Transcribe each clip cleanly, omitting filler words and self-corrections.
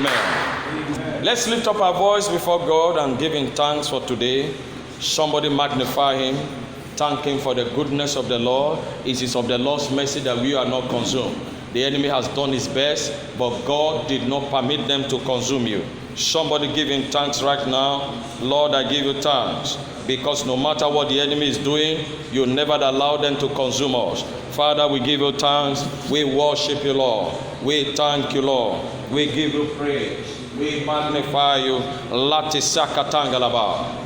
Amen. Let's lift up our voice before God and give him thanks for today. Somebody magnify him. Thank him for the goodness of the Lord. It is of the Lord's mercy that we are not consumed. The enemy has done his best, but God did not permit them to consume you. Somebody give him thanks right now. Lord, I give you thanks, because no matter what the enemy is doing, you never allow them to consume us. Father, we give you thanks. We worship you, Lord. We thank you, Lord. We give you praise. We magnify you.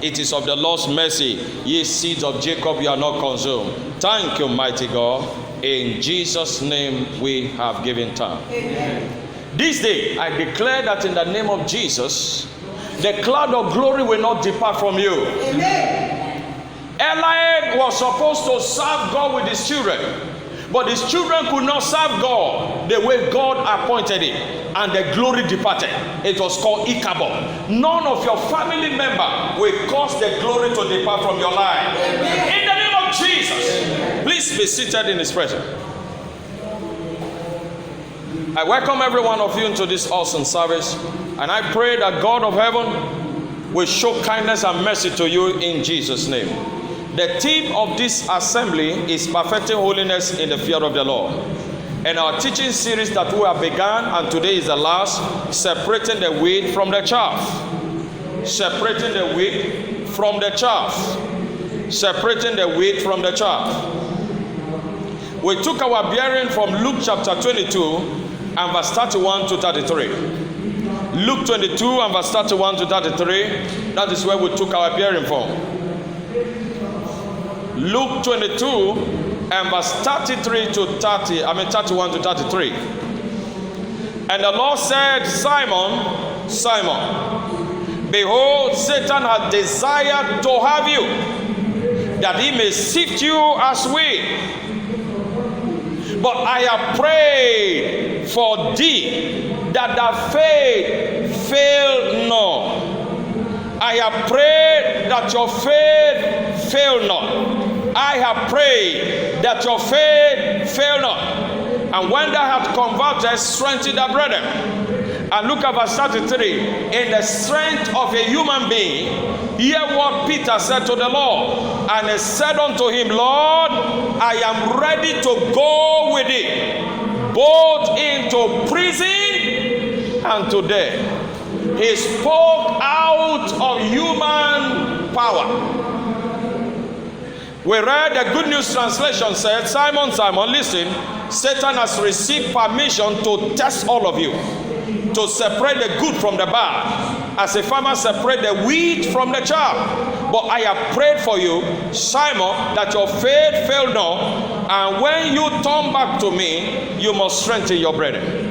It is of the Lord's mercy, ye seeds of Jacob, you are not consumed. Thank you, mighty God. In Jesus' name we have given thanks. Amen. This day I declare that in the name of Jesus, the cloud of glory will not depart from you. Amen. Eli was supposed to serve God with his children, but his children could not serve God the way God appointed it, and the glory departed. It was called Ichabod. None of your family member will cause the glory to depart from your life. Amen. In the name of Jesus. Amen. Please be seated in his presence. I welcome every one of you into this awesome service, and I pray that God of heaven will show kindness and mercy to you in Jesus' name. The theme of this assembly is perfecting holiness in the fear of the Lord. And our teaching series that we have begun, and today is the last, separating the wheat from the chaff. Separating the wheat from the chaff. Separating the wheat from the chaff. We took our bearing from Luke chapter 22 and verse 31 to 33. Luke 22 and verse 31 to 33. That is where we took our bearing from. Luke 22 and verse 31 to 33. And the Lord said, Simon, Simon, behold, Satan hath desired to have you, that he may sift you as wheat. But I have prayed for thee, that thy faith fail not. I have prayed that your faith fail not. I have prayed that your faith fail not. And when thou hast converted, strengthen thy brethren. And look at verse 33. In the strength of a human being, hear what Peter said to the Lord. And he said unto him, Lord, I am ready to go with thee, both into prison and to death. He spoke out of human power. We read the Good News Translation said, Simon, Simon, listen, Satan has received permission to test all of you, to separate the good from the bad, as a farmer separates the wheat from the chaff. But I have prayed for you, Simon, that your faith fail not, and when you turn back to me, you must strengthen your brethren.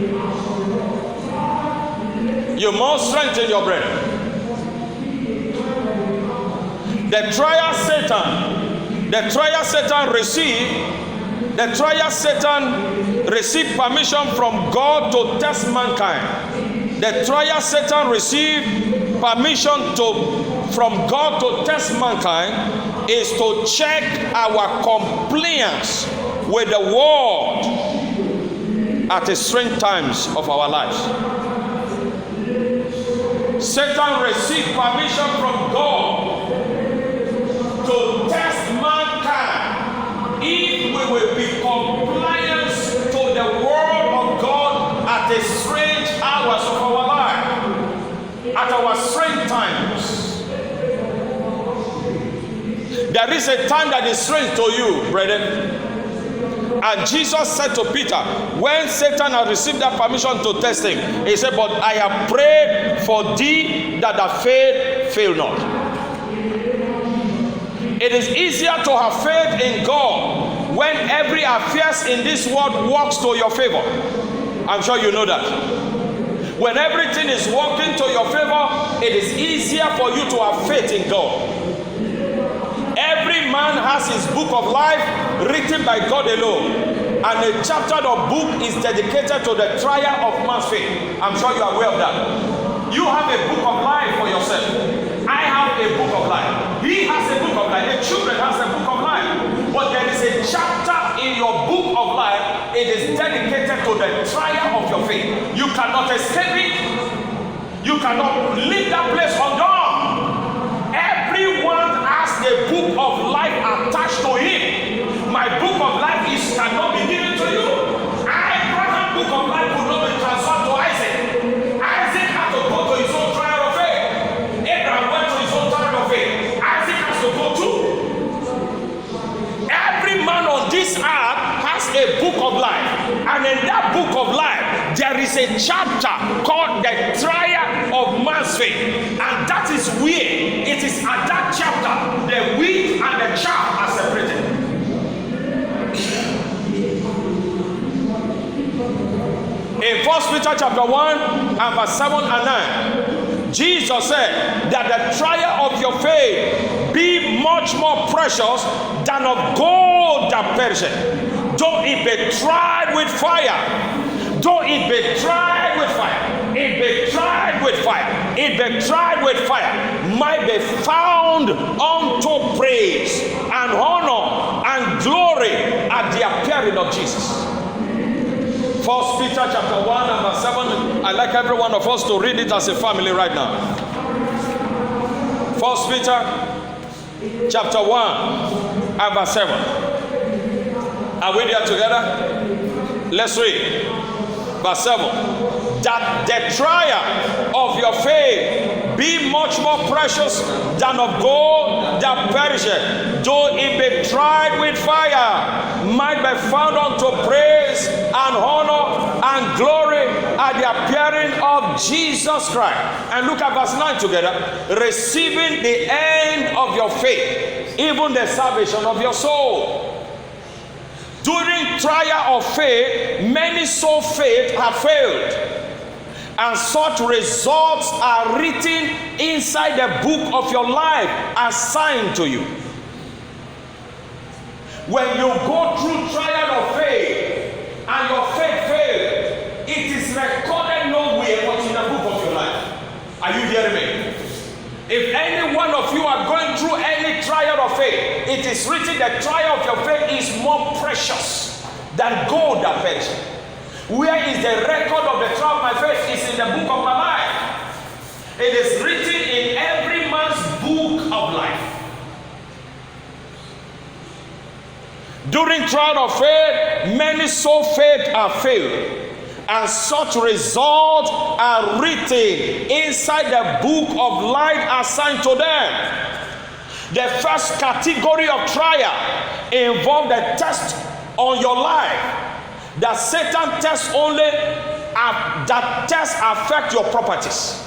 You must strengthen your brethren. The trial Satan received permission from God to test mankind. The trial Satan received permission from God to test mankind is to check our compliance with the word at the strange times of our lives. Satan received permission from God to test mankind if we will be compliant to the word of God at the strange hours of our life, at our strange times. There is a time that is strange to you, brethren. And Jesus said to Peter, when Satan had received that permission to test him, he said, but I have prayed for thee that thy faith fail not. It is easier to have faith in God when every affairs in this world works to your favor. I'm sure you know that. When everything is working to your favor, it is easier for you to have faith in God. Every man has his book of life written by God alone, and a chapter of book is dedicated to the trial of man's faith. I'm sure you are aware of that. You have a book of life for yourself. I have a book of life. He has a book of life. The children has a book of life. But there is a chapter in your book of life. It is dedicated to the trial of your faith. You cannot escape it. You cannot leave that place undone. Everyone has a book of life attached to him. My book of life cannot be given to you. Abraham's book of life could not be transferred to Isaac. Isaac had to go to his own trial of faith. Abraham went to his own trial of faith. Isaac has to go too. Every man on this earth has a book of life. And in that book of life, there is a chapter called the trial of man's faith. And that is where it is at that chapter the wheat and the chaff are separated. In 1 Peter chapter 1 and verse 7 and 9, Jesus said that the trial of your faith be much more precious than of gold that perisheth, though it be tried with fire. Though it be tried with fire, it be tried with fire, it be tried with fire, might be found unto praise and honor and glory at the appearing of Jesus. 1 Peter chapter 1 and verse 7. I'd like every one of us to read it as a family right now. 1 Peter chapter 1 and verse 7. Are we there together? Let's read. Verse 7. That the trial of your faith be much more precious than of gold that perisheth, though it be tried with fire, might be found unto praise and honor and glory at the appearing of Jesus Christ. And look at verse 9 together. Receiving the end of your faith, even the salvation of your soul. During trial of faith, many so faith have failed, and such results are written inside the book of your life assigned to you. When you go through trial of faith and your faith failed, it is recorded nowhere but in the book of your life. Are you hearing me? If any one of you are going through any trial of faith, it is written that trial of your faith is more precious than gold that perishes. Where is the record of the trial of my faith? It's in the book of my life. It is written in every man's book of life. During trial of faith, many so faith are failed, and such results are written inside the book of life assigned to them. The first category of trial involves the test on your life. That Satan tests only that tests affect your properties.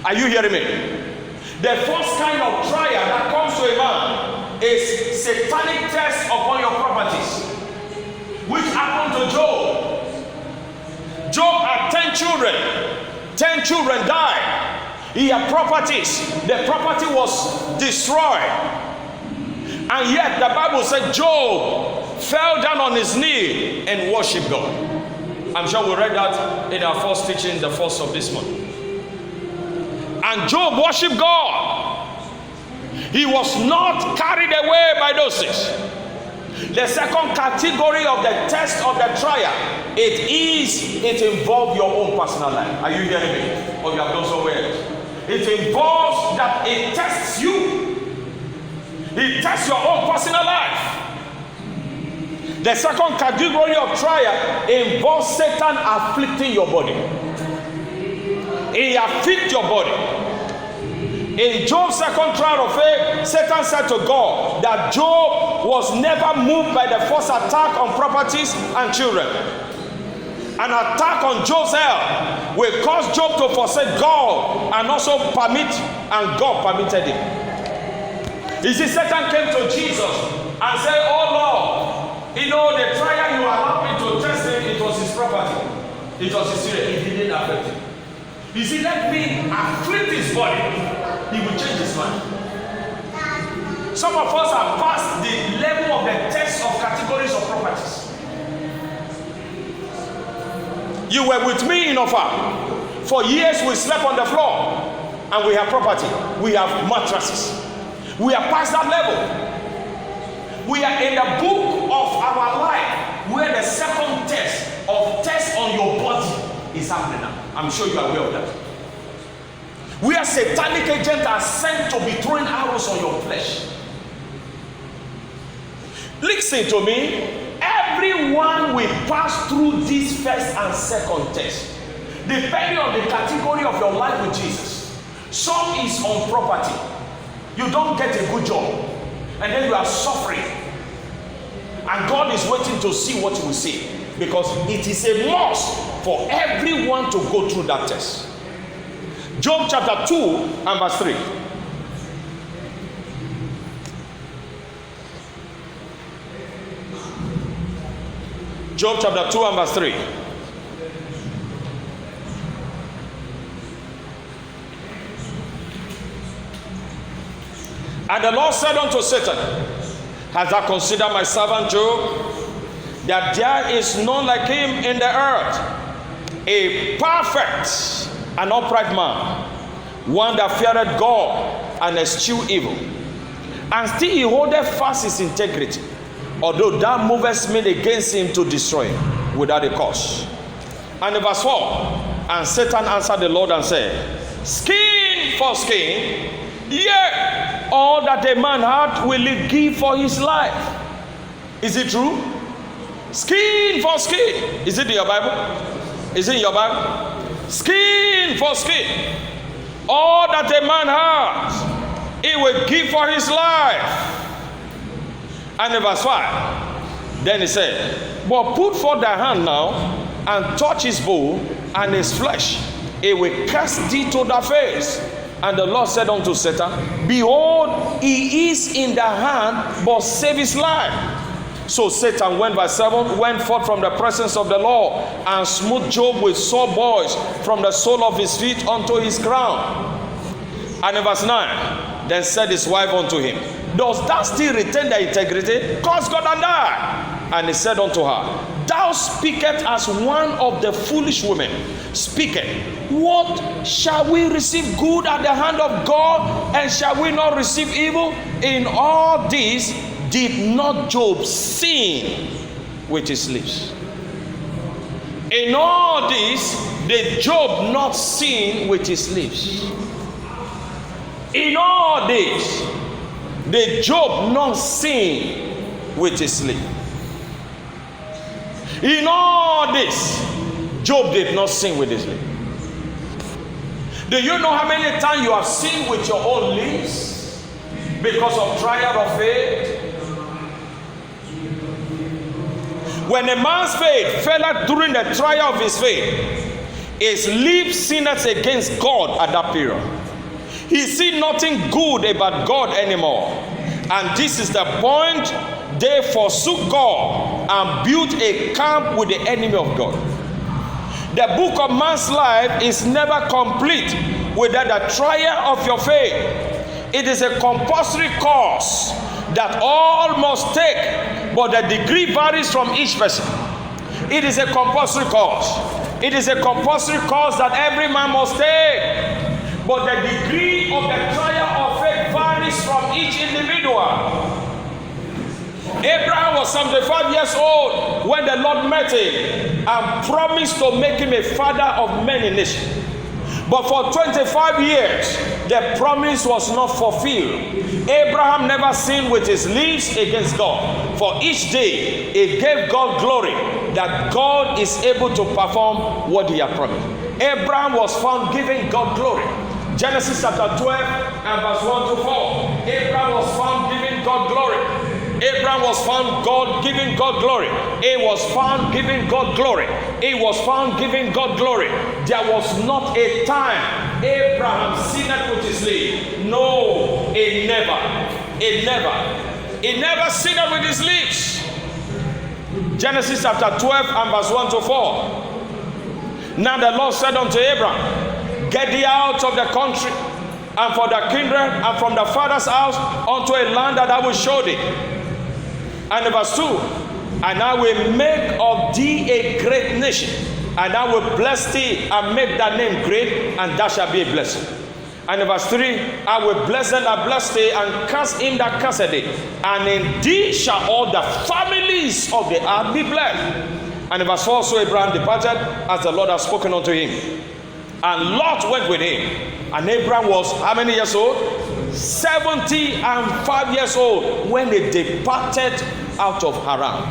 Are you hearing me? The first kind of trial that comes to a man is satanic test upon your properties, which happened to Job. Job had 10 children. 10 children died. He had properties. The property was destroyed. And yet the Bible said Job fell down on his knee and worshiped God. I'm sure we read that in our first teaching, the first of this month. And Job worshiped God. He was not carried away by those things. The second category of the test of the trial, it involves your own personal life. Are you hearing me? Or you have done so well? It involves that it tests you. It tests your own personal life. The second category of trial involves Satan afflicting your body. He afflicts your body. In Job's second trial of faith, Satan said to God that Job was never moved by the first attack on properties and children. An attack on Job's health will cause Job to forsake God and also and God permitted it. You see, Satan came to Jesus and said, "Oh Lord, you know the trial you allowed me to test him, it was his property. It was his spirit. It didn't affect him. You see, let me afflict his body. He will change his mind." Some of us have passed the level of the test of categories of properties. You were with me in Ofa. For years we slept on the floor and we have property. We have mattresses. We are past that level. We are in the book of our life where the second test on your body is happening now. I'm sure you are aware of that. where satanic agents are sent to be throwing arrows on your flesh. Listen to me. Everyone will pass through this first and second test, depending on the category of your life with Jesus. Some is on property. You don't get a good job, and then you are suffering. And God is waiting to see what you will see, because it is a must for everyone to go through that test. Job chapter 2 and verse 3. Job chapter 2 and verse 3. And the Lord said unto Satan, hast thou considered my servant Job, that there is none like him in the earth, a perfect and upright man, one that feareth God and eschew evil, and still he holdeth fast his integrity, although thou movest me against him to destroy him without a cause. And in verse 4, and Satan answered the Lord and said, skin for skin, yea, all that a man hath will he give for his life. Is it true? Skin for skin. Is it in your Bible? Is it in your Bible? Skin for skin. All that a man hath, he will give for his life. And in verse 5, then he said, but put forth thy hand now, and touch his bone and his flesh. He will cast thee to the face. And the Lord said unto Satan, behold, he is in the hand, but save his life. So Satan went, verse 7, went forth from the presence of the Lord, and smote Job with sore boils from the sole of his feet unto his crown. And in verse 9, then said his wife unto him, does thou still retain thy integrity? Curse God and die. And he said unto her, thou speakest as one of the foolish women speaketh. What shall we receive good at the hand of God, and shall we not receive evil? In all this did not Job sin with his lips. In all this did Job not sin with his lips. In all this did Job not sin with his lips. In all this, Job did not sin with his lips. Do you know how many times you have sinned with your own lips because of trial of faith? When a man's faith fell out during the trial of his faith, his lips sinned against God at that period. He see nothing good about God anymore. And this is the point. They forsook God and built a camp with the enemy of God. The book of man's life is never complete without the trial of your faith. It is a compulsory course that all must take, but the degree varies from each person. It is a compulsory course. It is a compulsory course that every man must take, but the degree of the trial of faith varies from each individual. Abraham was 75 years old when the Lord met him and promised to make him a father of many nations. But for 25 years, the promise was not fulfilled. Abraham never sinned with his lips against God. For each day, he gave God glory that God is able to perform what he had promised. Abraham was found giving God glory. Genesis chapter 12 and verse 1 to 4. Abraham was found giving God glory. Abraham was found God giving God glory. He was found giving God glory. He was found giving God glory. There was not a time Abraham sinned with his lips. No, he never sinned with his lips. Genesis chapter 12 and verse 1 to 4. Now the Lord said unto Abraham, get thee out of the country and from the kindred and from the father's house unto a land that I will show thee. And in verse 2, and I will make of thee a great nation, and I will bless thee and make thy name great, and thou shalt be a blessing. And in verse 3, I will bless them that bless thee, and curse him that curseth thee, and in thee shall all the families of the earth be blessed. And in verse 4, so Abraham departed as the Lord had spoken unto him. And Lot went with him. And Abraham was how many years old? 75 years old when they departed out of Haran.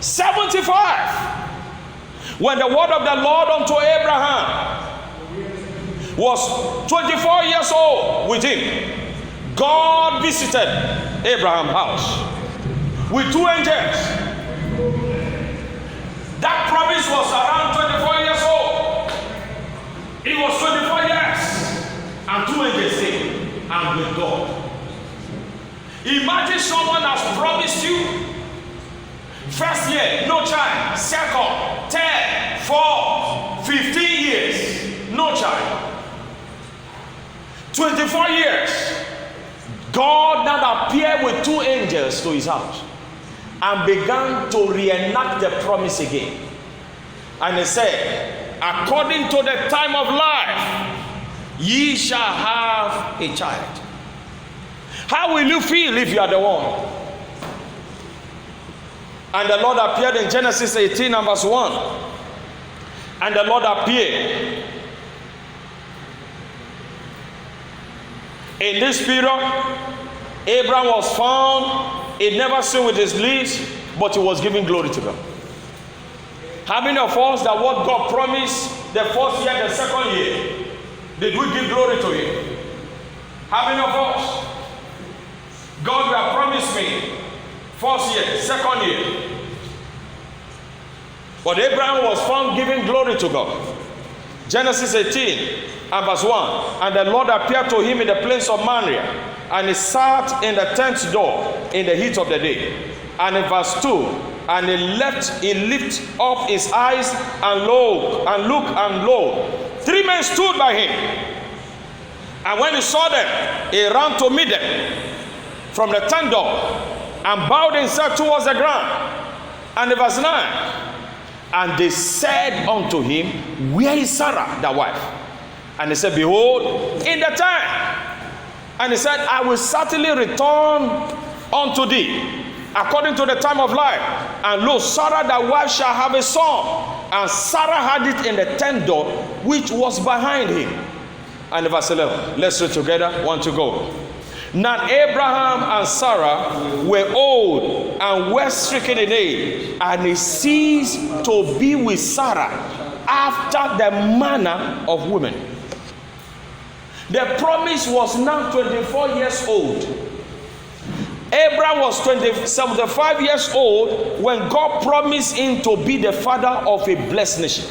75. When the word of the Lord unto Abraham was 24 years old with him, God visited Abraham's house with 2 angels. That promise was around 24 years old. It was 24 years. And 2 angels came, and with God. Imagine someone has promised you first year, no child. Second, 10, 4, 15 years, no child. 24 years. God now appeared with 2 angels to his house and began to reenact the promise again. And he said, according to the time of life, ye shall have a child. How will you feel if you are the one? And the Lord appeared in Genesis 18 and verse 1. And the Lord appeared. In this period, Abraham was found, he never sinned with his lips, but he was giving glory to God. How many of us that what God promised the first year, the second year, did we give glory to him? How many of us? God, you have promised me first year, second year. But Abraham was found giving glory to God. Genesis 18 and verse 1. And the Lord appeared to him in the plains of Mamre, and he sat in the tent door in the heat of the day. And in verse 2, and he lifted up his eyes and lo, 3 men stood by him. And when he saw them, he ran to meet them from the tent door and bowed himself towards the ground. And in verse 9, and they said unto him, where is Sarah, thy wife? And he said, behold, in the tent. And he said, I will certainly return unto thee according to the time of life. And lo, Sarah thy wife shall have a son. And Sarah had it in the tent door which was behind him. And in verse 11, let's read together. 1 to go. Now Abraham and Sarah were old and were stricken in age, and he ceased to be with Sarah after the manner of women. The promise was now 24 years old. Abraham was 75 years old when God promised him to be the father of a blessed nation.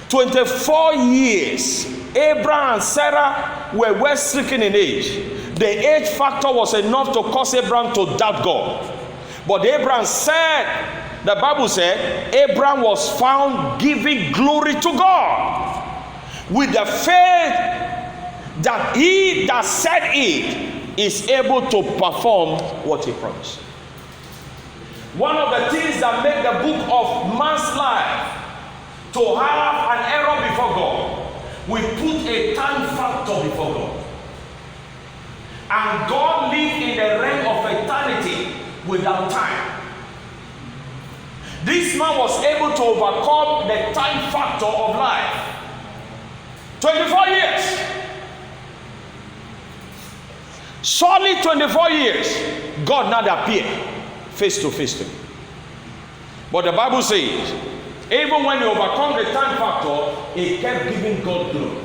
24 years, Abraham and Sarah were well stricken in age. The age factor was enough to cause Abraham to doubt God. But Abraham said, the Bible said, Abraham was found giving glory to God with the faith that he that said it is able to perform what he promised. One of the things that make the book of man's life to have an error before God, we put a time factor before God. And God lived in the realm of eternity without time. This man was able to overcome the time factor of life. 24 years. Solid 24 years. God now appeared face to face to him. But the Bible says, even when he overcome the time factor, he kept giving God glory.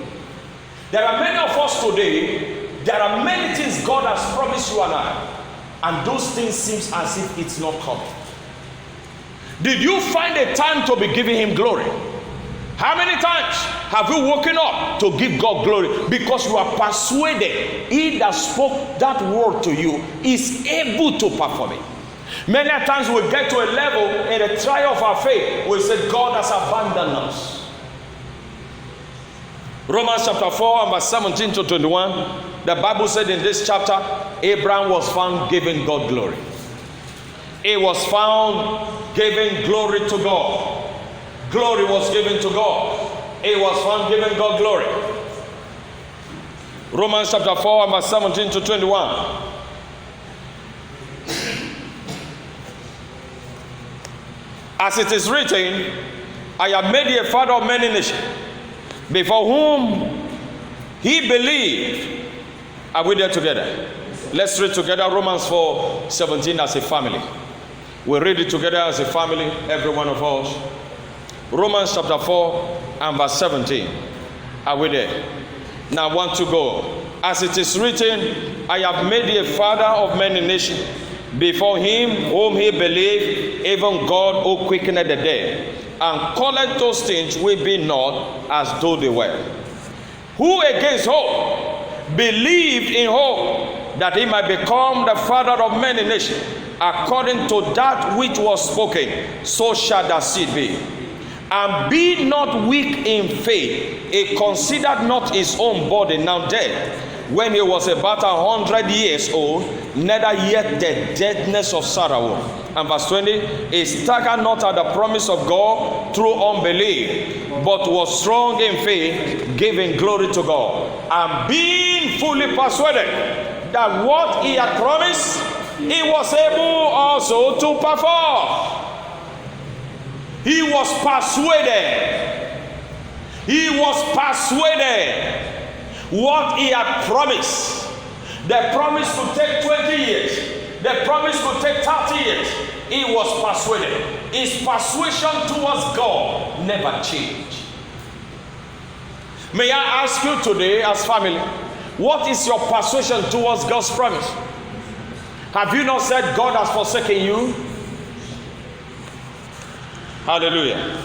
There are many of us today, there are many things God has promised you and I, and those things seem as if it's not coming. Did you find a time to be giving him glory? How many times have you woken up to give God glory? Because you are persuaded he that spoke that word to you is able to perform it. Many times we get to a level in the trial of our faith, we say God has abandoned us. Romans chapter 4 and verse 17 to 21. The Bible said in this chapter, Abraham was found giving God glory. He was found giving glory to God. Glory was given to God. He was found giving God glory. Romans chapter 4 and verse 17 to 21. As it is written, I have made thee a father of many nations, before whom he believed. Are we there together? Let's read together Romans 4:17 as a family. We'll read it together as a family, every one of us. Romans chapter 4 and verse 17. Are we there? Now I want to go. As it is written, I have made thee a father of many nations, before him whom he believed, even God who quickened the dead, and calleth those things which be not as though they were. Who against hope believed in hope, that he might become the father of many nations, according to that which was spoken, so shall thy seed be. And be not weak in faith, he considered not his own body now dead, when he was about 100 years old, neither yet the deadness of Sarah. And verse 20, he staggered not at the promise of God through unbelief, but was strong in faith, giving glory to God, and being fully persuaded that what he had promised, he was able also to perform. He was persuaded. He was persuaded what he had promised. The promise could take 20 years. The promise could take 30 years. He was persuaded. His persuasion towards God never changed. May I ask you today as family, what is your persuasion towards God's promise? Have you not said God has forsaken you? Hallelujah.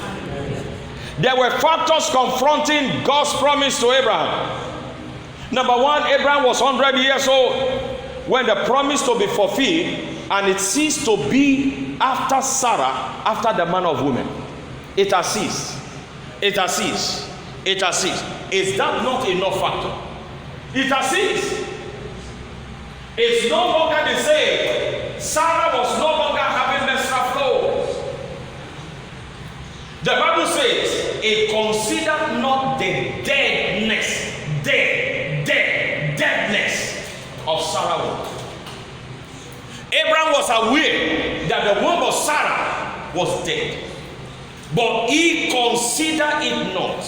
There were factors confronting God's promise to Abraham. Number one, Abraham was 100 years old when the promise to be fulfilled, and it ceased to be after Sarah, after the manner of women. It has ceased. It has ceased. It has ceased. Is that not enough factor? It has ceased. It's no longer the same. Sarah was no longer having menstrual flows. The Bible says, he considered not the deadness of Sarah. Abraham was aware that the womb of Sarah was dead, but he considered it not.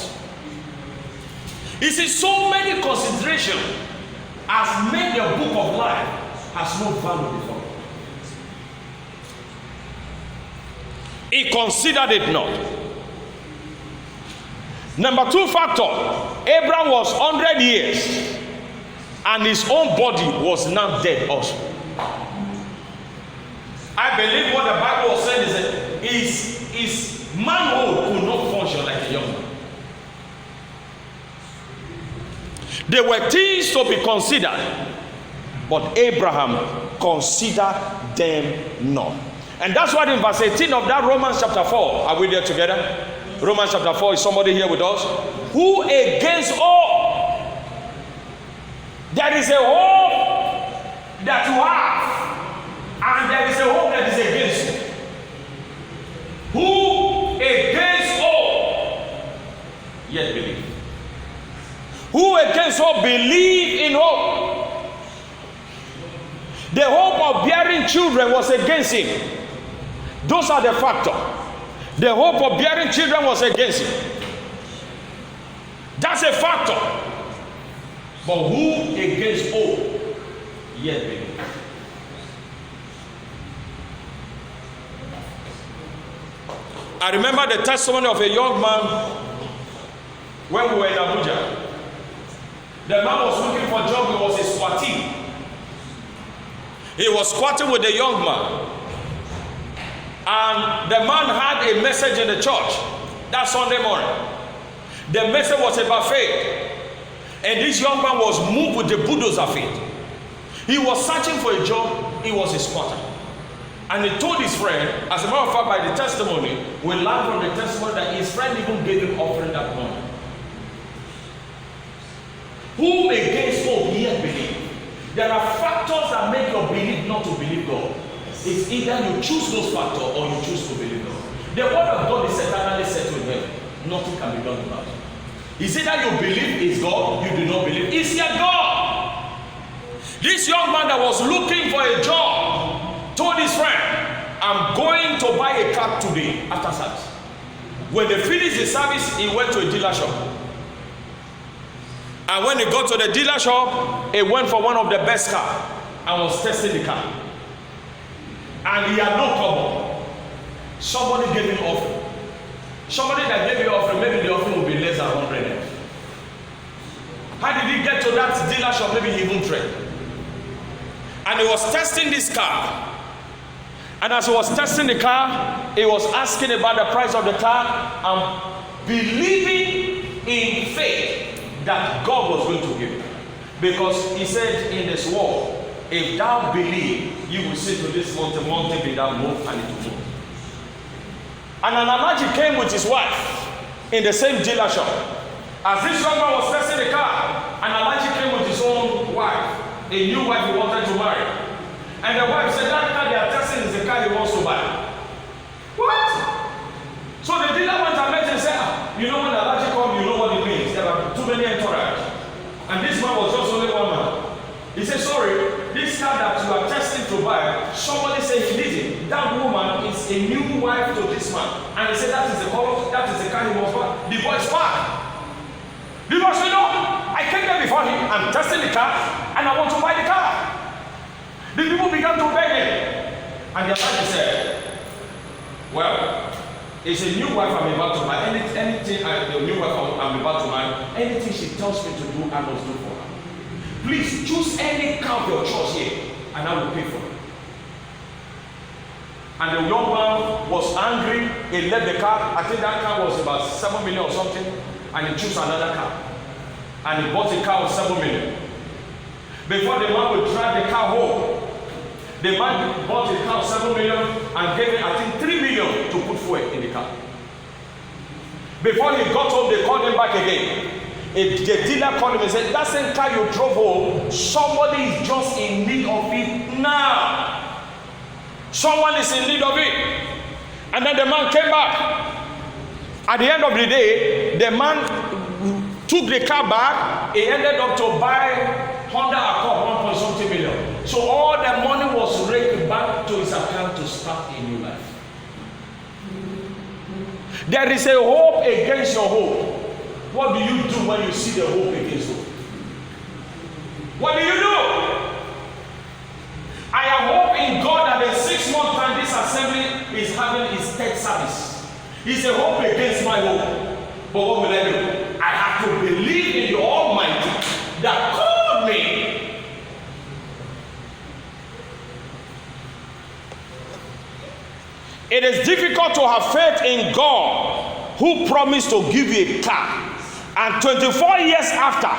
You see, so many considerations has made the book of life has no value before. He considered it not. Number two factor, Abraham was 100 years and his own body was now dead also. I believe what the Bible said is that his manhood could not function like a young man. There were things to be considered, but Abraham considered them not. And that's why in verse 18 of that Romans chapter 4, are we there together? Romans chapter 4, is somebody here with us? Who against all? There is a hope that you have, and there is a hope that is against you. Who against all yet believe? Who against all believe in hope? The hope of bearing children was against him. Those are the factors. The hope of bearing children was against him. That's a factor. But who against hope yet believe? I remember the testimony of a young man when we were in Abuja. The man was looking for a job. He was a squattee. He was squatting with a young man. And the man had a message in the church that Sunday morning. The message was about faith. And this young man was moved with the bulldozer faith. He was searching for a job. He was a squatter. And he told his friend, as a matter of fact, by the testimony, we learned from the testimony that his friend even gave him offering that morning. Whom against hope yet believe? There are factors that make your belief not to believe God. It's either you choose those factors or you choose to believe God. The word of God is eternally settled in heaven. Nothing can be done about it. It's either you believe is God, you do not believe. Is your God? This young man that was looking for a job told his friend, I'm going to buy a car today after service. When they finished the service, he went to a dealer shop. And when he got to the dealer shop, he went for one of the best cars and was testing the car. And he had no trouble. Somebody gave him offering. Somebody that gave you offering, maybe the offering will be less than 100. How did he get to that dealer shop? Maybe he even trade. And he was testing this car. And as he was testing the car, he was asking about the price of the car and believing in faith that God was going to give it. Because he said in this world, if thou believe, you will say to this mountain, mountain be thou moved, and it will move. And an Alhaji came with his wife in the same dealer shop. As this young man was testing the car, an Alhaji came with his own wife, a new wife he wanted to marry. And the wife said, that car they are testing is the car he wants to buy. What? So the dealer went and met him and said, you know when Alhaji comes, you know what it means. There are too many entourage. And this man was just only one man. He said, sorry, this car that you are testing to buy, somebody said he needs it. That woman is a new wife to this man. And he said, that is the color, that is the car he wants to buy. The boy is fine. The boy said, no, I came there before him. I'm testing the car and I want to buy the car. The people began to beg him. And the Alhaji said, well, it's a new wife I'm about to buy. Anything the new wife I'm about to buy, anything she tells me to do, I must do for her. Please choose any car of your choice here, and I will pay for it. And the young man was angry. He left the car. I think that car was about 7 million or something. And he chose another car. And he bought a car of 7 million. Before the man would drive the car home, the man bought a car of 7 million and gave him, I think, 3 million to put fuel in the car. Before he got home, they called him back again. The dealer called him and said, that same car you drove home, somebody is just in need of it now. Someone is in need of it. And then the man came back. At the end of the day, the man took the car back. He ended up to buy Honda Accord 1 point something million. So all the money was raked back to his account to start a new life. There is a hope against your hope. What do you do when you see the hope against hope? What do you do? I have hope in God that in 6 months' time this assembly is having its 10th service. It's a hope against my hope. But what will I do? I have to believe in the Almighty that called me. It is difficult to have faith in God who promised to give you a car. And 24 years after,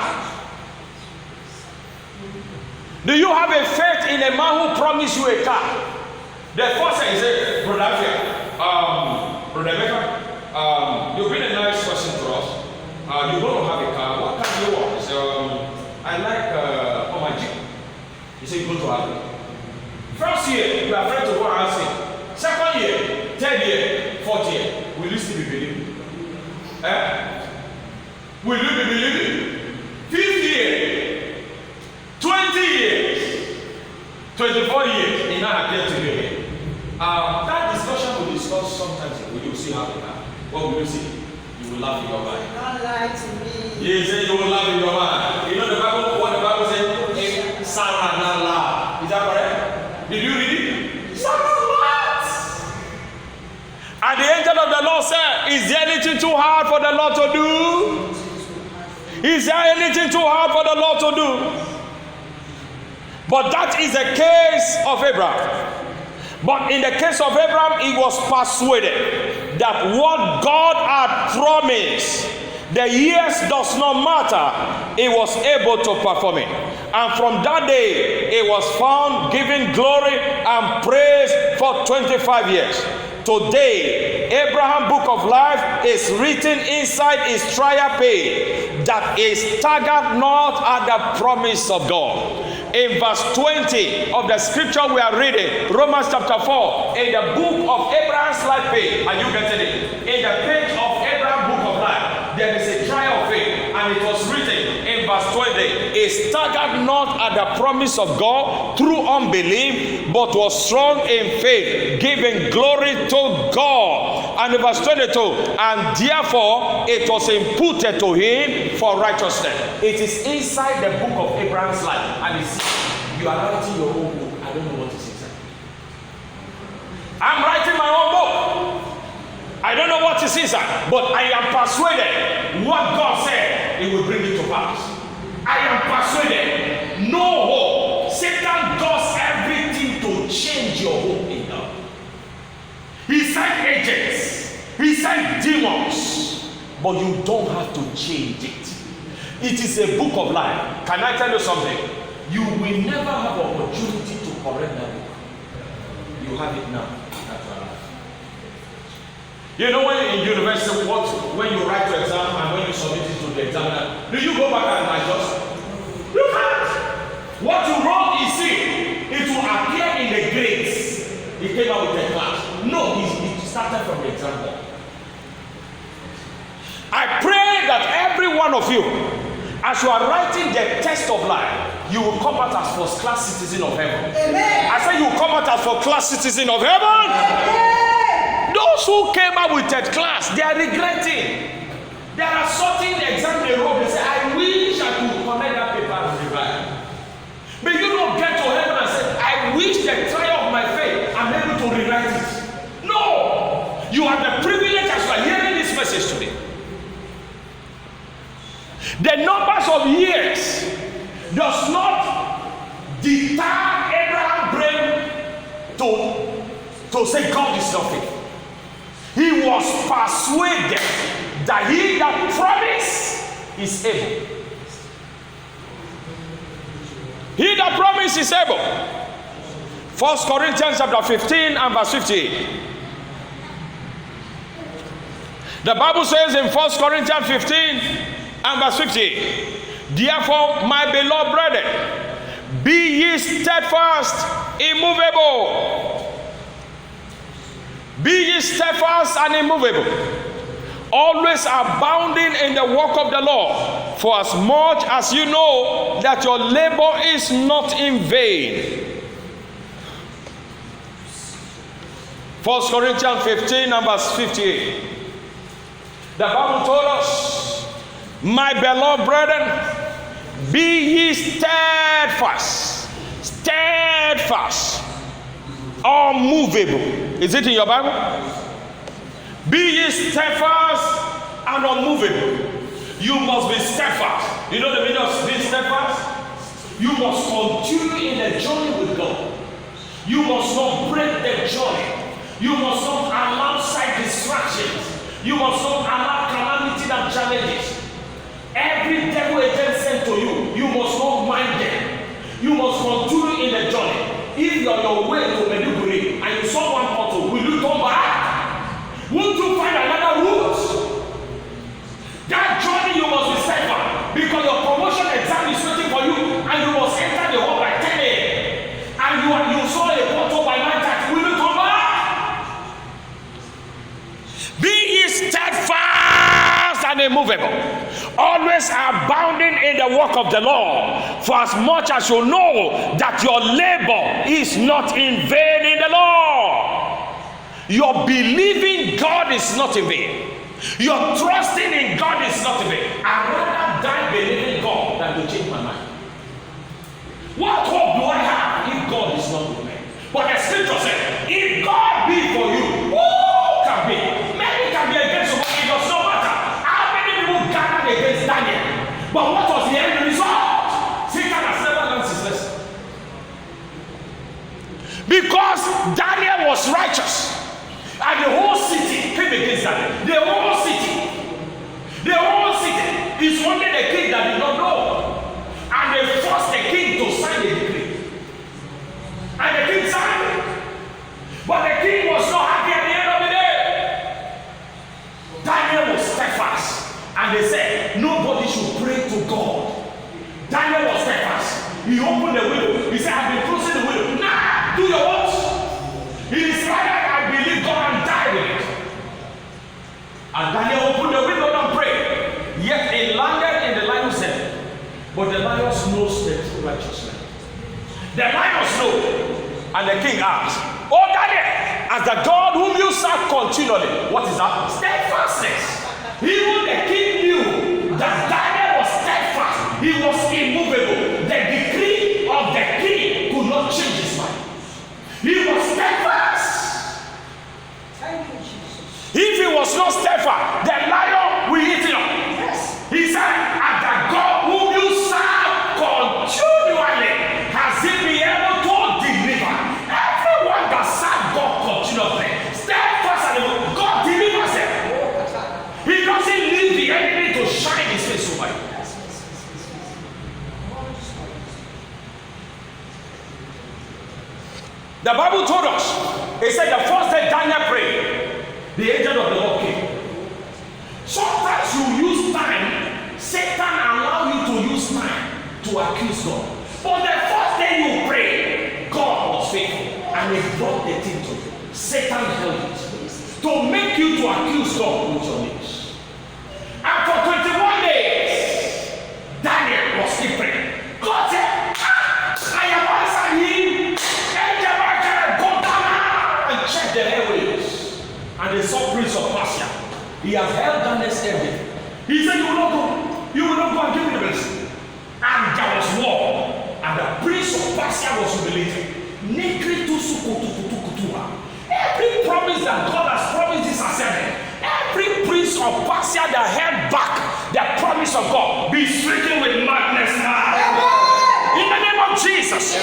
do you have a faith in a man who promised you a car? The first thing is, Brother Emeka, you've been a nice person to us. You're going to have a car. What car do you want? He said, I like my Jeep. He said, you're going to have it. First year, you are afraid to go and ask him. Second year, third year, fourth year, will you still be believing? Will you be believing? 5th year, 20 years, 24 years, it now appears to be again. That discussion will discuss sometimes. Will you see how it happens? What will you see? You will laugh in your mind. Don't lie to me. He said you will laugh in your mind. You know the Bible, what the Bible says? Sarah not laugh. Is that correct? Did you read it? Sarah laughed. And the angel of the Lord said, is there anything too hard for the Lord to do? Is there anything too hard for the Lord to do? But that is the case of Abraham. But in the case of Abraham, he was persuaded that what God had promised, the years does not matter, he was able to perform it. And from that day, he was found giving glory and praise for 25 years. Today, Abraham book of life is written inside his trial page that he staggered not at the promise of God. In verse 20 of the scripture we are reading, Romans chapter 4, in the book of Abraham's life page, are you getting it? In the page of Abraham book of life, there is a trial of faith, and it was written in verse 20, he staggered not at the promise of God through unbelief, but was strong in faith, giving glory to God. and verse 22. And therefore it was imputed to him for righteousness. It is inside the book of Abraham's life. And it's, you are writing your own book. I don't know what is inside. I'm writing my own book. I don't know what is inside. But I am persuaded what God said, it will bring it to pass. I am persuaded. No hope. Satan does everything to change your hope in God. He sent agents. He sent demons. But you don't have to change it. It is a book of life. Can I tell you something? You will never have opportunity to correct that book. You have it now. You know when in university, when you write your exam and when you submit it to the examiner, do you go back and adjust? You can't. What you wrote is it will appear in the grades. He came out with a class. No, it started from the exam board. I pray that every one of you, as you are writing the test of life, you will come out as first class citizen of heaven. Amen. I say you will come out as first class citizen of heaven. Amen. Those who came out with third class, they are regretting. There are certain exams they wrote. They say, I wish I could connect that paper and rewrite. But you don't get to heaven and say, I wish the trial of my faith, I'm able to rewrite it. No! You have the privilege as you are hearing this message today. The numbers of years does not deter Abraham's brain to say God is not faithful. He was persuaded that he that promised is able. He that promised is able. 1 Corinthians chapter 15 and verse 58. The Bible says in 1 Corinthians 15 and verse 58, therefore, my beloved brethren, be ye steadfast, immovable. Be ye steadfast and immovable, always abounding in the work of the Lord, for as much as you know that your labor is not in vain. 1 Corinthians 15 and verse 58. The Bible told us, my beloved brethren, be ye steadfast, unmovable. Is it in your Bible? Be ye steadfast and unmovable. You must be steadfast. You know the meaning of being steadfast? You must continue in the journey with God. You must not break the journey. You must not allow side distractions. You must not allow calamities and challenges. Every devil agent sent to you, you must not mind them. You must continue in the journey. If you are on your way to Meduguri and you saw one portal, will you turn back? Won't you find another route? That journey you must be steadfast, because your promotion exam is waiting for you and you must enter the hall by 10 a.m. and you saw a portal by 9:30. Will you turn back? Be ye steadfast and immovable, always abounding in the work of the Lord, for as much as you know that your labor is not in vain in the Lord. Your believing God is not in vain. Your trusting in God is not in vain. I'd rather die believing God than to change my mind. What hope do I have if God is not with me? But the scripture said, if God be for you, who can be? Many can be against you, but it does not matter. How many people gathered against Daniel? But what was the end result? Satan has never learned his lesson. Because Daniel was righteous, and the whole city came against Daniel. The whole city is only the king that did not know. And they forced the king to sign the decree. And the king signed it. But the king was not happy at the end of the day. Daniel was steadfast. And they said, nobody should pray to God. Daniel was steadfast. He opened the window. He said, I've been closing the window. Nah, do your what? It is rather I believe God and die with it. And Daniel opened the window and prayed. Yet it landed in the lion's den. But the lions knows the true righteousness. The lions know. And the king asked, oh Daniel, as the God whom you serve continually. What is that? Steadfastness. Even the king knew that Daniel was steadfast. He was immovable. The decree of the king could not change his mind. He was steadfast. Thank you, Jesus. If he was not steadfast, the lion will eat him up. Yes. He said, as the God whom you serve continually, has he been able to deliver? Everyone that serves God continuously, steadfast and immovable, God delivers them. He doesn't leave the enemy to shine his face over you. The Bible told us, it said the first day Daniel prayed, the angel of the Lord came. Sometimes you use time, Satan allow you to use time to accuse God. But the first day you pray, God was faithful and he brought the thing to you. Satan held it to make you to accuse God with your lips. And for 21 days, Daniel was still praying. God said, I have answered him. Angel Michael, go down and check the airways. And they saw Prince of Persia. He has held Daniel's head. He said, you will not go. You will not go and give me the blessing. And there was war. And the Prince of Persia was humiliated. Every promise that God has promised this assembly, every prince of Persia that held back the promise of God, be stricken with madness now. In the name of Jesus.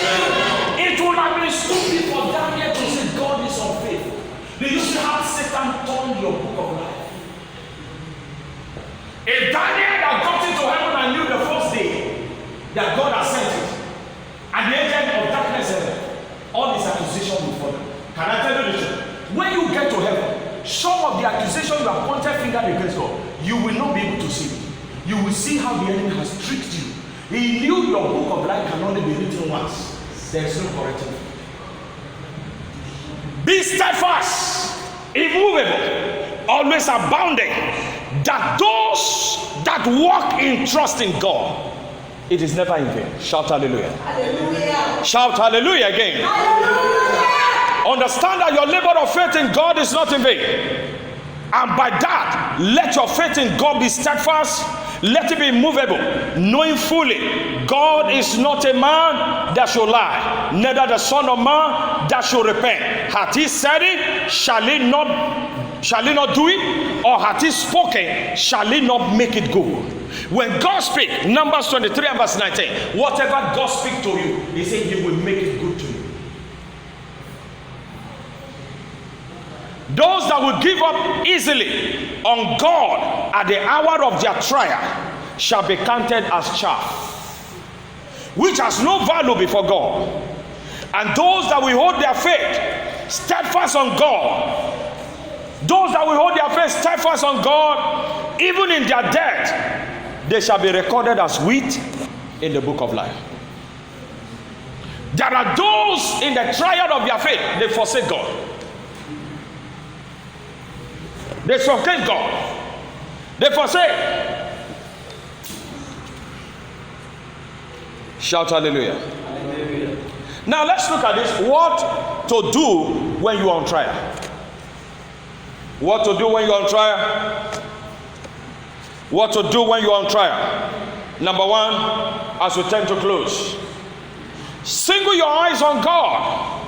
It would have been stupid for Daniel to say God is unfaithful. They used to have Satan turn your book of life. If Daniel had got into heaven and knew the first day that God has sent it, and the agent of darkness heaven, all his accusation will follow. Can I tell you the truth? When you get to heaven, some of the accusation you have pointed finger against God, you will not be able to see it. You will see how the enemy has tricked you. He knew your book of life can only be written once. There is no correcting. Be steadfast, immovable, always abounding, that those that walk in trust in God, it is never in vain. Shout hallelujah. Hallelujah. Shout hallelujah again. Hallelujah. Understand that your labor of faith in God is not in vain. And by that, let your faith in God be steadfast. Let it be immovable, knowing fully God is not a man that shall lie, neither the son of man that shall repent. Hath he said it, shall he not do it? Or hath he spoken, shall he not make it good? When God speaks, Numbers 23 and verse 19, whatever God speaks to you, he said he will make it good to you. Those that will give up easily on God at the hour of their trial shall be counted as chaff, which has no value before God. And those that will hold their faith steadfast on God, those that will hold their faith steadfast on God, even in their death, they shall be recorded as wheat in the book of life. There are those in the trial of their faith, they forsake God. They forsake God. They forsake. Shout hallelujah. Hallelujah. Now let's look at this. What to do when you are on trial. What to do when you are on trial. What to do when you are on trial. Number one, as we tend to close, single your eyes on God.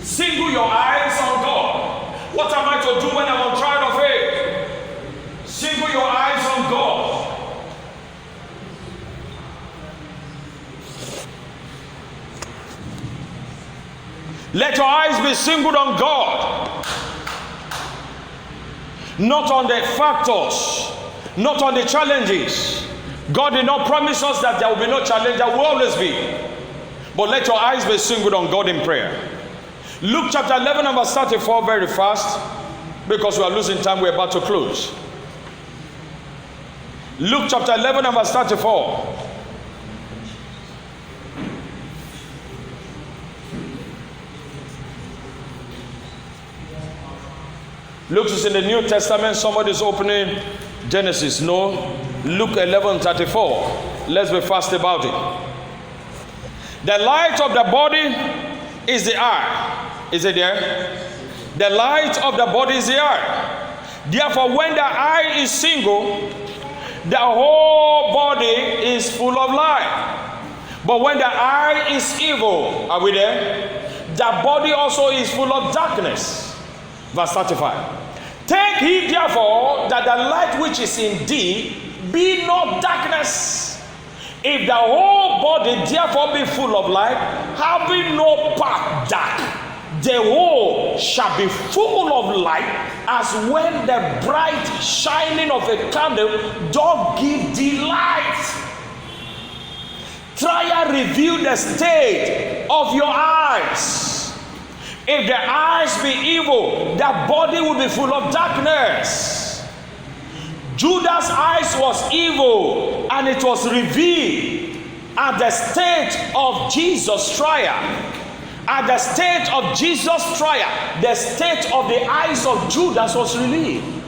Single your eyes on God. What am I to do when I'm on trial of faith? Single your eyes on God. Let your eyes be singled on God. Not on the factors, not on the challenges. God did not promise us that there will be no challenge. There will always be. But let your eyes be singled on God in prayer. Luke chapter 11 and verse 34 very fast, because we are losing time. We're about to close. Luke chapter 11 and verse 34. Luke is in the New Testament. Somebody's opening Genesis. No. Luke 11:34. Let's be fast about it. The light of the body is the eye. Is it there? The light of the body is the eye. Therefore, when the eye is single, the whole body is full of light. But when the eye is evil, are we there? The body also is full of darkness. Verse 35. Take heed therefore that the light which is in thee be not darkness. If the whole body therefore be full of light, having no part dark, the whole shall be full of light, as when the bright shining of a candle doth give thee light. Try and review the state of your eyes. If the eyes be evil, the body will be full of darkness. Judas' eyes was evil, and it was revealed at the state of Jesus' trial. At the state of Jesus' trial, the state of the eyes of Judas was revealed.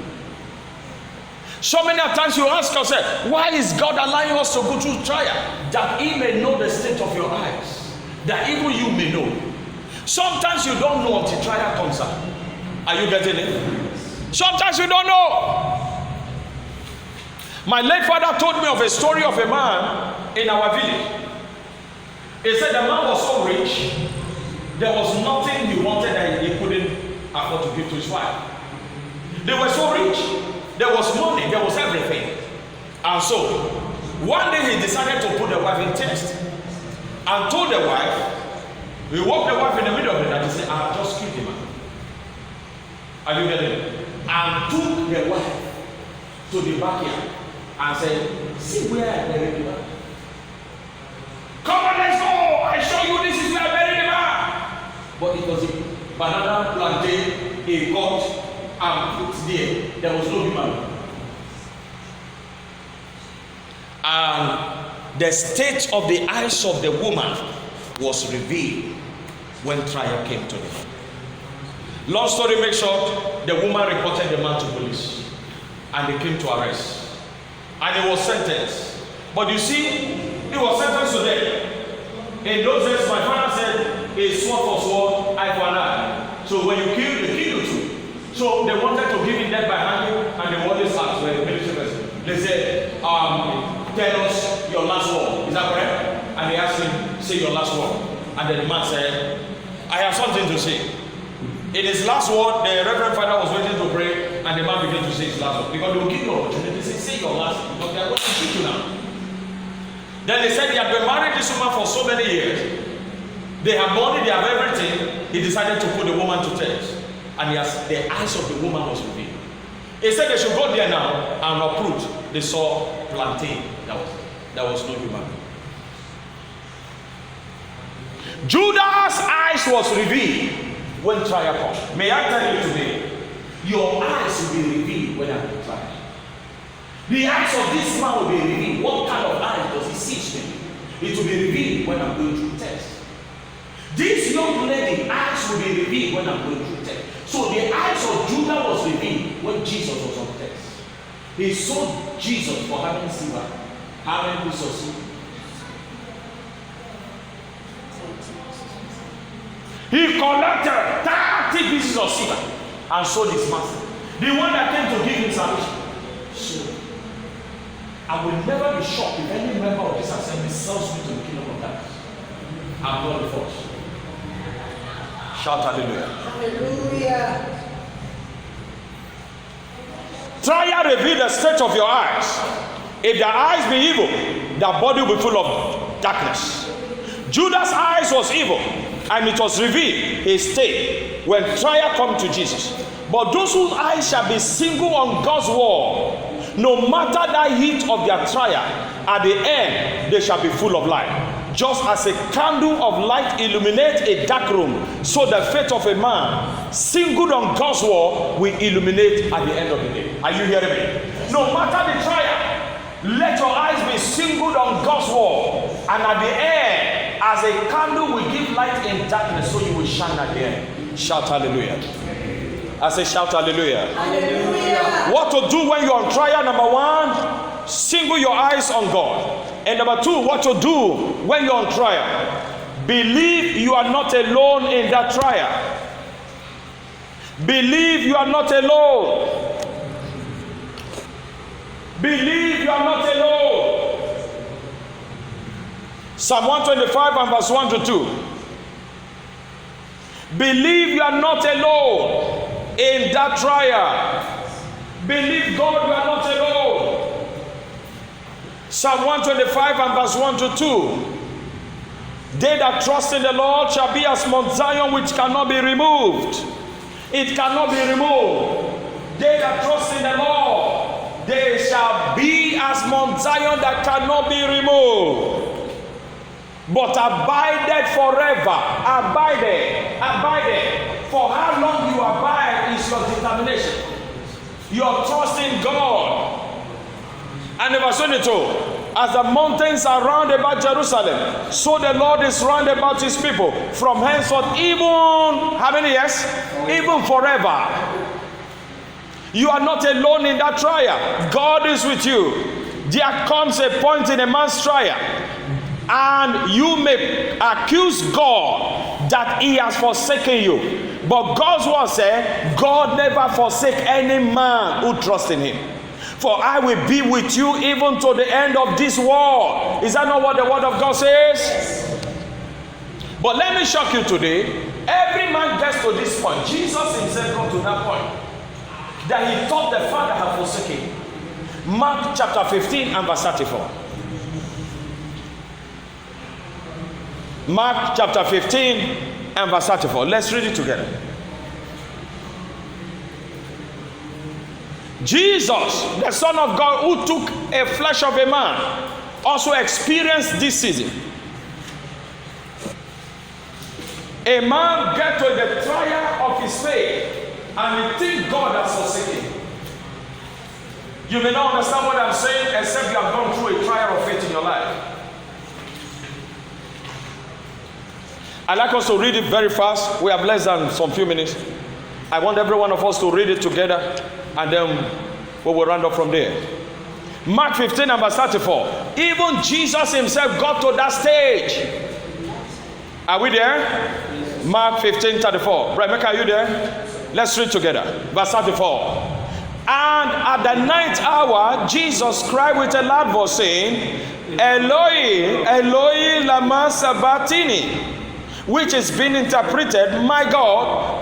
So many times you ask yourself, why is God allowing us to go through trial? That He may know the state of your eyes, that even you may know. Sometimes you don't know until trial comes up. Are you getting it? Sometimes you don't know. My late father told me of a story of a man in our village. He said the man was so rich, there was nothing he wanted that he couldn't afford to give to his wife. They were so rich, there was money, there was everything. And so, one day he decided to put the wife in test and told the wife, he woke the wife in the middle of the night and said, I have just killed the man. Are you getting it? And took the wife to the backyard and said, see where I buried the man. Come on, let's go. I show you this is where I buried the man. But it was a banana plantain, a cut, and put there. There was no human. And the state of the eyes of the woman was revealed when trial came to them. Long story make short, the woman reported the man to police, and they came to arrest, and he was sentenced. But you see, he was sentenced to death. In those days, my father said, a sword for sword, eye for an eye. So when you kill, they kill you too. So they wanted to give him death by hanging, and they always asked when the military person. They said, tell us your last word. Is that correct? And they asked him, say your last word. And then the man said, I have something to say. In his last word, the Reverend Father was waiting to pray, and the man began to say his last word. Because they will give you an opportunity to say your last word, because they are going to shoot you now. Then they said he had been married this woman for so many years. They have money, they have everything. He decided to put the woman to test. And the eyes of the woman was revealed. He said they should go there now and uproot. They saw plantain. That was no human being. Judas' eyes was revealed when trial comes. May I tell you today, your eyes will be revealed when I'm in trial. The eyes of this man will be revealed. What kind of eyes does he see to me? It will be revealed when I'm going through test. This young lady eyes will be revealed when I'm going through test. So the eyes of Judah was revealed when Jesus was on test. He saw Jesus for having silver, having resources. He collected 30 pieces of silver and sold his master. The one that came to give him salvation. So, I will never be shocked if any member of this assembly sells me to the kingdom of darkness. I'm not the first. Shout hallelujah. Hallelujah. Try and reveal the state of your eyes. If the eyes be evil, the body will be full of darkness. Judas' eyes was evil, and it was revealed his state when trial come to Jesus. But those whose eyes shall be single on God's word, no matter the heat of their trial, at the end they shall be full of light. Just as a candle of light illuminates a dark room, so the faith of a man singled on God's word will illuminate at the end of the day. Are you hearing me? No matter the trial, let your eyes be singled on God's word, and at the end, as a candle will give light in darkness, so you will shine at the end. Shout hallelujah. I say shout hallelujah. Hallelujah. What to do when you're on trial? Number one, single your eyes on God. And number two, what to do when you're on trial? Believe you are not alone in that trial. Believe you are not alone. Believe you are not alone. Psalm 125 and verse 1 to 2. Believe you are not alone in that trial. Believe God you are not alone. Psalm 125 and verse 1 to 2. They that trust in the Lord shall be as Mount Zion, which cannot be removed. It cannot be removed. They that trust in the Lord, they shall be as Mount Zion that cannot be removed. But abided forever. Abided. For how long you abide is your determination. Your trust in God. And verse 22. As the mountains are round about Jerusalem, so the Lord is round about his people. From henceforth, even, how many years? Even forever. You are not alone in that trial. God is with you. There comes a point in a man's trial, and you may accuse God that he has forsaken you. But God's word said, God never forsake any man who trusts in him. For I will be with you even to the end of this world. Is that not what the word of God says? But let me shock you today. Every man gets to this point. Jesus himself got to that point, that he thought the Father had forsaken him. Mark chapter 15 and verse 34. Mark chapter 15 and verse 34. Let's read it together. Jesus, the Son of God, who took a flesh of a man, also experienced this season. A man gets to the trial of his faith and he thinks God has forsaken him. You may not understand what I'm saying except you have gone through a trial of faith in your life. I'd like us to read it very fast. We have less than some few minutes. I want every one of us to read it together, and then we will round up from there. Mark 15 and verse 34. Even Jesus himself got to that stage. Are we there? Mark 15, 34. Right, Mecca, are you there? Let's read together. Verse 34. And at the ninth hour, Jesus cried with a loud voice, saying, Eloi, Eloi, lama sabachthani, which is being interpreted, my God,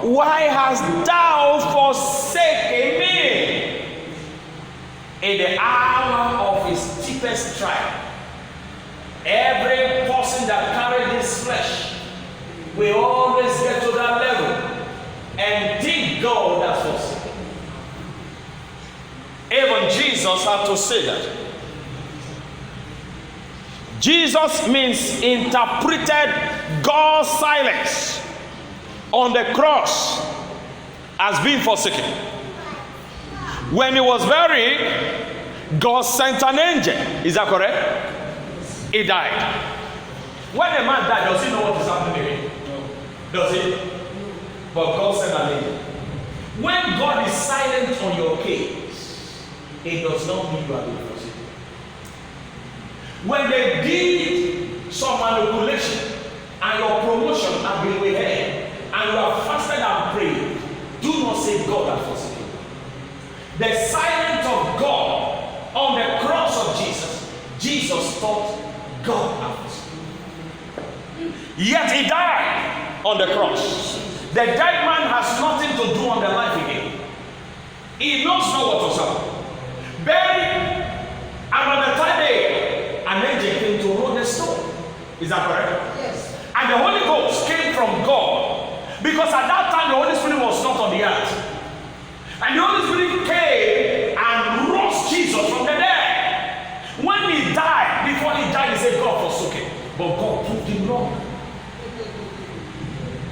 why hast thou forsaken me? In the hour of his deepest trial, every person that carries this flesh will always get to that level and think God has forsaken. Even Jesus had to say that. Jesus means interpreted God's silence on the cross as being forsaken. When he was buried, God sent an angel. Is that correct? He died. When a man died, does he know what is happening to him? No. Does he? But God sent an angel. When God is silent on your case, it does not mean you are being forsaken. When they did some manipulation and your promotion has been withheld and you have fasted and prayed, do not say God has forsaken you. The silence of God on the cross of Jesus, Jesus thought God had forsaken you. Yet he died on the cross. The dead man has nothing to do on the life again. He knows not what was happening. Buried, and on the third day, an angel came to roll the stone. Is that correct? Yes. And the Holy Ghost came from God, because at that time the Holy Spirit was not on the earth. And the Holy Spirit came and rose Jesus from the dead. When he died, before he died, he said, God forsook him. But God proved him wrong.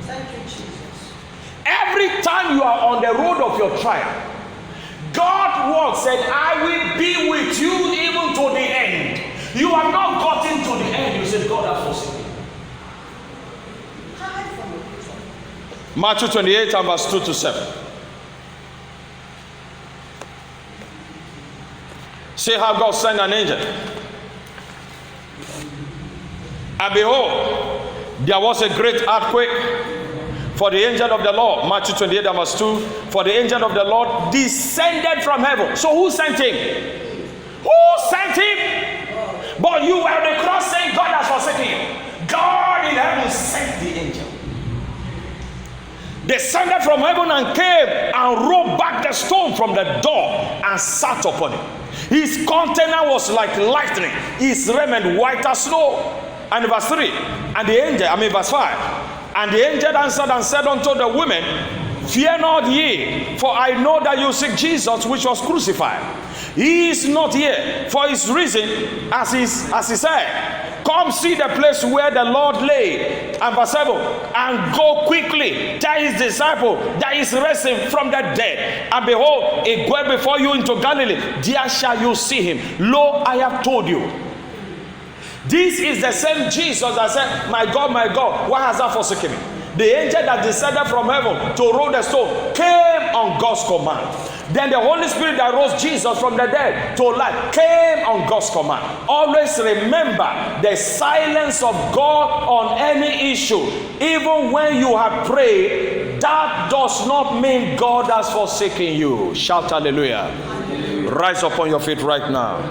Thank you, Jesus. Every time you are on the road of your trial, God's word said, I will be with you even to the end. You have not gotten to the end. You said, God has forsaken you. Matthew 28 and verse 2 to 7. See how God sent an angel. And behold, there was a great earthquake, for the angel of the Lord, Matthew 28 and verse 2, for the angel of the Lord descended from heaven. So who sent him? Who sent him? But you were on the cross saying God has forsaken you. God in heaven sent the angel. Descended from heaven and came and rolled back the stone from the door and sat upon it. His countenance was like lightning, his raiment white as snow. And verse 3, and the angel, verse 5, and the angel answered and said unto the women, fear not ye, for I know that you seek Jesus which was crucified. He is not here, for his risen, as he said. Come see the place where the Lord lay. And verse 7, and go quickly, tell his disciple that he is risen from the dead. And behold, he goeth before you into Galilee. There shall you see him. Lo, I have told you. This is the same Jesus that said, my God, why has thou forsaken me? The angel that descended from heaven to roll the stone came on God's command. Then the Holy Spirit that rose Jesus from the dead to life came on God's command. Always remember the silence of God on any issue. Even when you have prayed, that does not mean God has forsaken you. Shout hallelujah. Rise upon your feet right now.